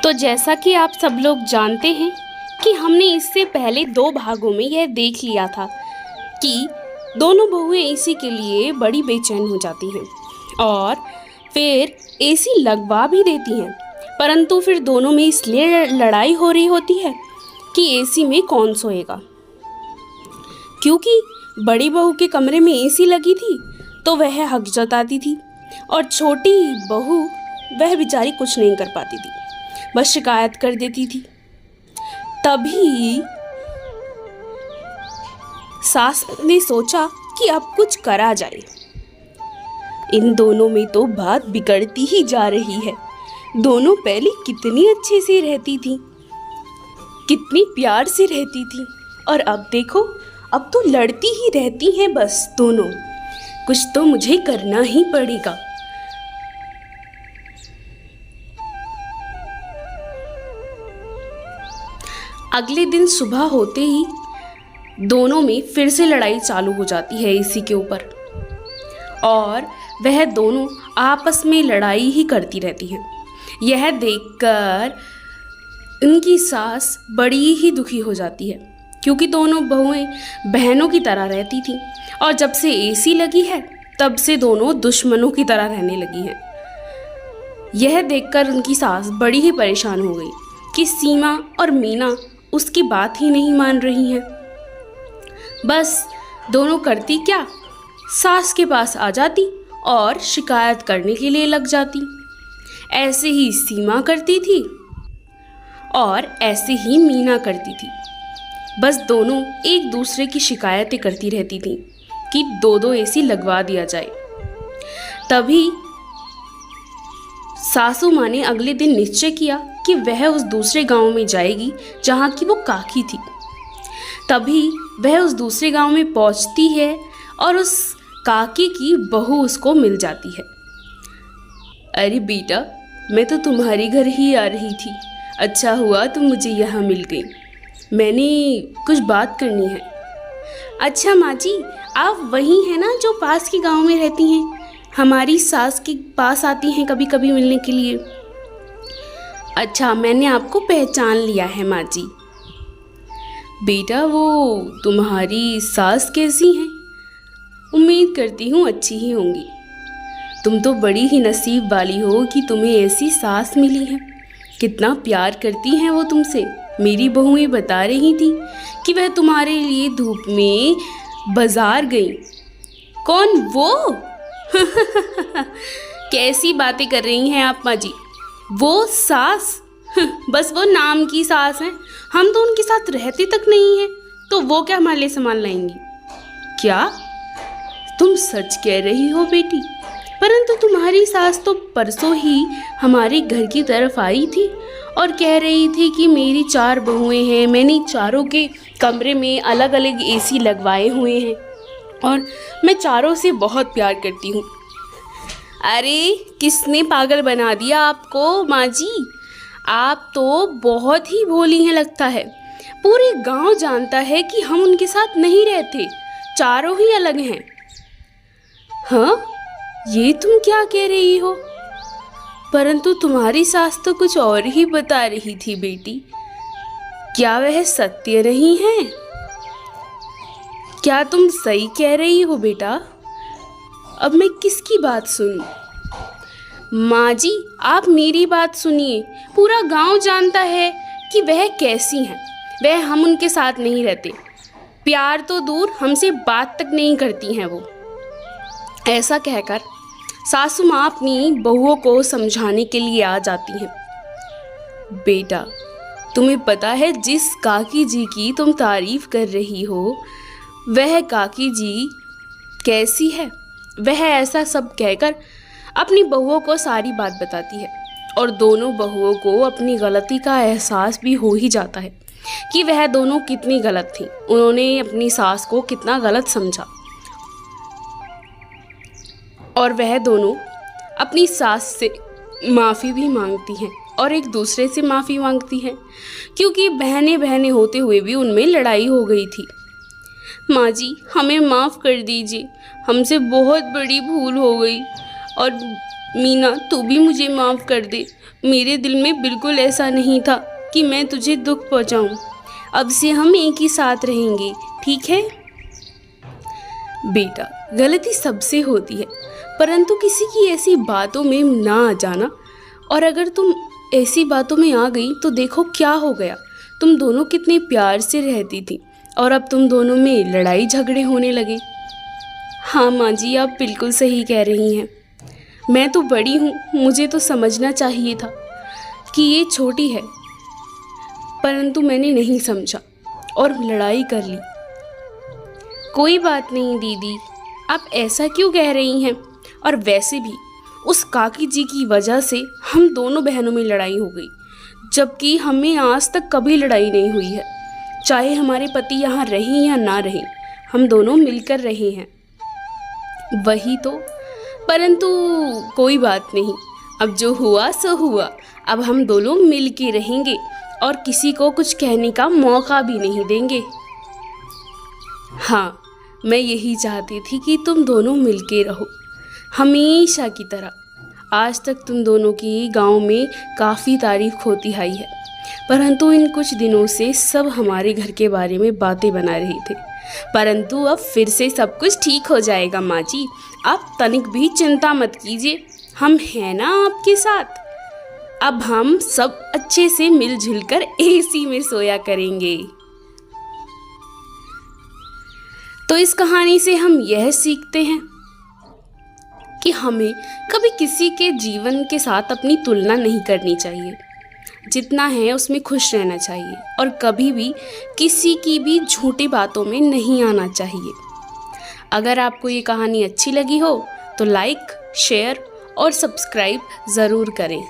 तो जैसा कि आप सब लोग जानते हैं कि हमने इससे पहले 2 भागों में यह देख लिया था कि दोनों बहुएं एसी के लिए बड़ी बेचैन हो जाती हैं और फिर एसी लगवा भी देती हैं, परंतु फिर दोनों में इसलिए लड़ाई हो रही होती है कि एसी में कौन सोएगा। क्योंकि बड़ी बहू के कमरे में एसी लगी थी तो वह हक जताती थी और छोटी बहू वह बेचारी कुछ नहीं कर पाती थी, बस शिकायत कर देती थी। तभी सास ने सोचा कि अब कुछ करा जाए। इन दोनों में तो बात बिगड़ती ही जा रही है। दोनों पहले कितनी अच्छे से रहती थी, कितनी प्यार से रहती थी, और अब देखो, अब तो लड़ती ही रहती हैं बस दोनों। कुछ तो मुझे करना ही पड़ेगा। अगले दिन सुबह होते ही दोनों में फिर से लड़ाई चालू हो जाती है एसी के ऊपर, और वह दोनों आपस में लड़ाई ही करती रहती हैं। यह देखकर उनकी सास बड़ी ही दुखी हो जाती है, क्योंकि दोनों बहुएं बहनों की तरह रहती थीं और जब से एसी लगी है तब से दोनों दुश्मनों की तरह रहने लगी हैं। यह देखकर उनकी सास बड़ी ही परेशान हो गई कि सीमा और मीना उसकी बात ही नहीं मान रही हैं। बस दोनों करती क्या, सास के पास आ जाती और शिकायत करने के लिए लग जाती। ऐसे ही सीमा करती थी और ऐसे ही मीना करती थी। बस दोनों एक दूसरे की शिकायतें करती रहती थीं कि 2-2 एसी लगवा दिया जाए। तभी सासू माँ ने अगले दिन निश्चय किया कि वह उस दूसरे गांव में जाएगी जहाँ की वो काकी थी। तभी वह उस दूसरे गांव में पहुँचती है और उस काकी की बहू उसको मिल जाती है। अरे बेटा, मैं तो तुम्हारे घर ही आ रही थी। अच्छा हुआ तुम मुझे यहाँ मिल गई। मैंने कुछ बात करनी है। अच्छा माँ जी, आप वही हैं ना जो पास के गांव में रहती हैं? हमारी सास के पास आती हैं कभी कभी मिलने के लिए। अच्छा, मैंने आपको पहचान लिया है माँ जी। बेटा, वो तुम्हारी सास कैसी हैं? उम्मीद करती हूँ अच्छी ही होंगी। तुम तो बड़ी ही नसीब वाली हो कि तुम्हें ऐसी सास मिली है। कितना प्यार करती हैं वो तुमसे। मेरी बहुएं बता रही थी कि वह तुम्हारे लिए धूप में बाजार गई। कौन वो? कैसी बातें कर रही हैं आप माँ जी? वो सास? बस वो नाम की सास हैं। हम तो उनके साथ रहते तक नहीं हैं, तो वो क्या हमारे लिए सामान लाएंगी? क्या तुम सच कह रही हो बेटी? परंतु तुम्हारी सास तो परसों ही हमारे घर की तरफ आई थी और कह रही थी कि मेरी 4 बहुएं हैं, मैंने चारों के कमरे में अलग अलग एसी लगवाए हुए हैं और मैं चारों से बहुत प्यार करती हूँ। अरे, किसने पागल बना दिया आपको माँ जी? आप तो बहुत ही भोली हैं लगता है। पूरे गांव जानता है कि हम उनके साथ नहीं रहते, चारों ही अलग हैं। हाँ, ये तुम क्या कह रही हो? परंतु तुम्हारी सास तो कुछ और ही बता रही थी बेटी। क्या वह सत्य नहीं है? क्या तुम सही कह रही हो बेटा? अब मैं किसकी बात सुनूं? माँ जी, आप मेरी बात सुनिए। पूरा गांव जानता है कि वह कैसी हैं। वह हम उनके साथ नहीं रहते। प्यार तो दूर, हमसे बात तक नहीं करती हैं वो। ऐसा कहकर सासू माँ अपनी बहुओं को समझाने के लिए आ जाती हैं। बेटा, तुम्हें पता है जिस काकी जी की तुम तारीफ कर रही हो, वह काकी जी कैसी है? वह ऐसा सब कहकर अपनी बहुओं को सारी बात बताती है और दोनों बहुओं को अपनी गलती का एहसास भी हो ही जाता है कि वह दोनों कितनी गलत थीं। उन्होंने अपनी सास को कितना गलत समझा और वह दोनों अपनी सास से माफ़ी भी मांगती हैं और एक दूसरे से माफ़ी मांगती हैं, क्योंकि बहनें बहनें होते हुए भी उनमें लड़ाई हो गई थी। माँ जी, हमें माफ़ कर दीजिए, हमसे बहुत बड़ी भूल हो गई। और मीना, तू भी मुझे माफ़ कर दे। मेरे दिल में बिल्कुल ऐसा नहीं था कि मैं तुझे दुख पहुंचाऊं। अब से हम एक ही साथ रहेंगे, ठीक है? बेटा, गलती सबसे होती है, परंतु किसी की ऐसी बातों में ना आ जाना। और अगर तुम ऐसी बातों में आ गई तो देखो क्या हो गया। तुम दोनों कितने प्यार से रहती थी और अब तुम दोनों में लड़ाई झगड़े होने लगे। हाँ माँ जी, आप बिल्कुल सही कह रही हैं। मैं तो बड़ी हूँ, मुझे तो समझना चाहिए था कि ये छोटी है, परंतु मैंने नहीं समझा और लड़ाई कर ली। कोई बात नहीं दीदी, आप ऐसा क्यों कह रही हैं? और वैसे भी उस काकी जी की वजह से हम दोनों बहनों में लड़ाई हो गई, जबकि हमें आज तक कभी लड़ाई नहीं हुई है। चाहे हमारे पति यहाँ रहें या ना रहें, हम दोनों मिलकर रहे हैं। वही तो, परंतु कोई बात नहीं, अब जो हुआ सो हुआ। अब हम दोनों मिल के रहेंगे और किसी को कुछ कहने का मौका भी नहीं देंगे। हाँ, मैं यही चाहती थी कि तुम दोनों मिल के रहो हमेशा की तरह। आज तक तुम दोनों की गांव में काफ़ी तारीफ होती आई है, परंतु इन कुछ दिनों से सब हमारे घर के बारे में बातें बना रहे थे। परंतु अब फिर से सब कुछ ठीक हो जाएगा माँ जी, आप तनिक भी चिंता मत कीजिए, हम हैं ना आपके साथ। अब हम सब अच्छे से मिलजुल कर एसी में सोया करेंगे। तो इस कहानी से हम यह सीखते हैं कि हमें कभी किसी के जीवन के साथ अपनी तुलना नहीं करनी चाहिए। जितना है उसमें खुश रहना चाहिए और कभी भी किसी की भी झूठी बातों में नहीं आना चाहिए। अगर आपको ये कहानी अच्छी लगी हो तो लाइक, शेयर और सब्सक्राइब ज़रूर करें।